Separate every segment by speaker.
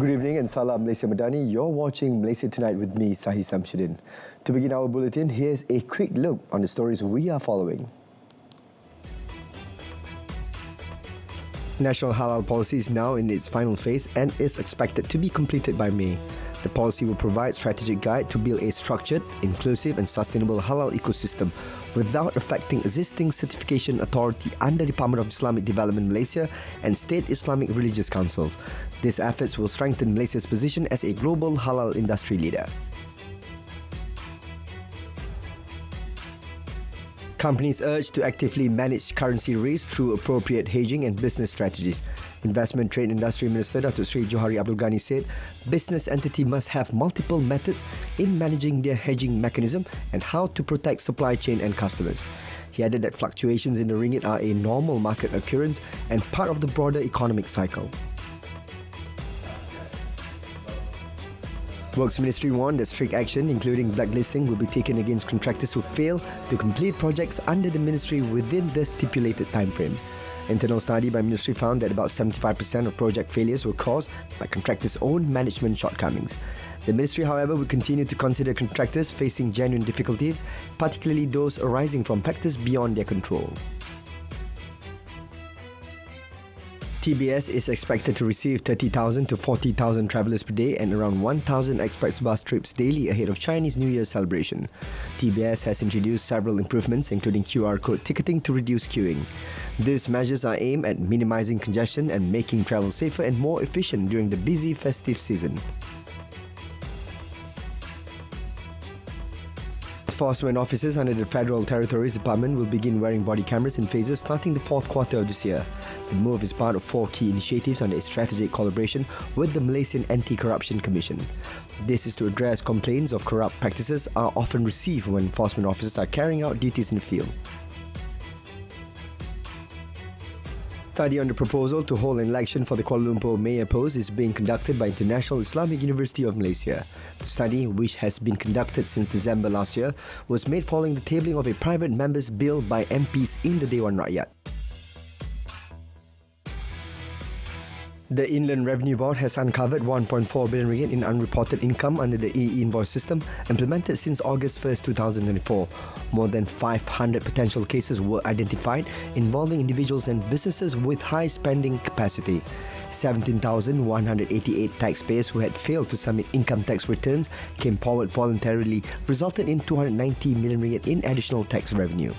Speaker 1: Good evening and Salam Malaysia Madani. You're watching Malaysia Tonight with me, Sahih Samsudin. To begin our bulletin, here's a quick look on the stories we are following. National Halal policy is now in its final phase and is expected to be completed by May. The policy will provide strategic guide to build a structured, inclusive and sustainable halal ecosystem without affecting existing certification authority under Department of Islamic Development Malaysia and State Islamic Religious Councils. These efforts will strengthen Malaysia's position as a global halal industry leader. Companies urged to actively manage currency risk through appropriate hedging and business strategies. Investment Trade Industry Minister Dr. Sri Johari Abdul Ghani said business entity must have multiple methods in managing their hedging mechanism and how to protect supply chain and customers. He added that fluctuations in the ringgit are a normal market occurrence and part of the broader economic cycle. Works Ministry warned that strict action, including blacklisting, will be taken against contractors who fail to complete projects under the ministry within the stipulated timeframe. Internal study by ministry found that about 75% of project failures were caused by contractors' own management shortcomings. The ministry, however, will continue to consider contractors facing genuine difficulties, particularly those arising from factors beyond their control. TBS is expected to receive 30,000 to 40,000 travellers per day and around 1,000 express bus trips daily ahead of Chinese New Year celebration. TBS has introduced several improvements, including QR code ticketing to reduce queuing. These measures are aimed at minimising congestion and making travel safer and more efficient during the busy festive season. Enforcement officers under the Federal Territories Department will begin wearing body cameras in phases starting the fourth quarter of this year. The move is part of 4 key initiatives under a strategic collaboration with the Malaysian Anti-Corruption Commission. This is to address complaints of corrupt practices are often received when enforcement officers are carrying out duties in the field. Study on the proposal to hold an election for the Kuala Lumpur mayor post is being conducted by International Islamic University of Malaysia. The study, which has been conducted since December last year, was made following the tabling of a private member's bill by MPs in the Dewan Rakyat. The Inland Revenue Board has uncovered 1.4 billion ringgit in unreported income under the e-invoice system implemented since August 1, 2024. More than 500 potential cases were identified involving individuals and businesses with high spending capacity. 17,188 taxpayers who had failed to submit income tax returns came forward voluntarily, resulting in 290 million ringgit in additional tax revenue.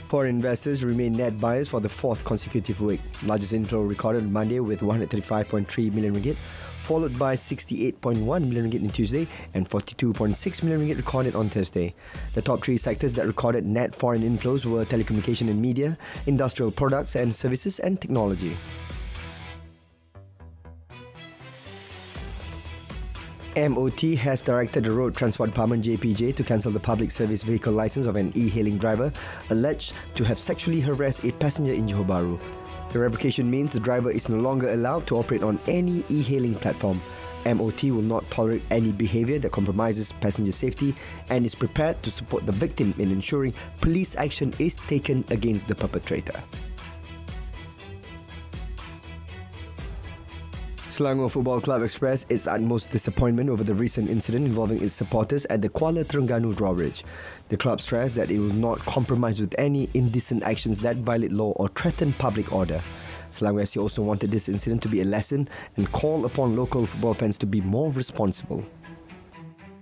Speaker 1: Foreign investors remain net buyers for the fourth consecutive week. Largest inflow recorded on Monday with 135.3 million ringgit, followed by 68.1 million ringgit on Tuesday and 42.6 million ringgit recorded on Thursday. The top 3 sectors that recorded net foreign inflows were telecommunication and media, industrial products and services, and technology. MOT has directed the Road Transport Department JPJ to cancel the public service vehicle licence of an e-hailing driver alleged to have sexually harassed a passenger in Johor Bahru. The revocation means the driver is no longer allowed to operate on any e-hailing platform. MOT will not tolerate any behaviour that compromises passenger safety and is prepared to support the victim in ensuring police action is taken against the perpetrator. Selangor Football Club expressed its utmost disappointment over the recent incident involving its supporters at the Kuala Terengganu drawbridge. The club stressed that it will not compromise with any indecent actions that violate law or threaten public order. Selangor FC also wanted this incident to be a lesson and called upon local football fans to be more responsible.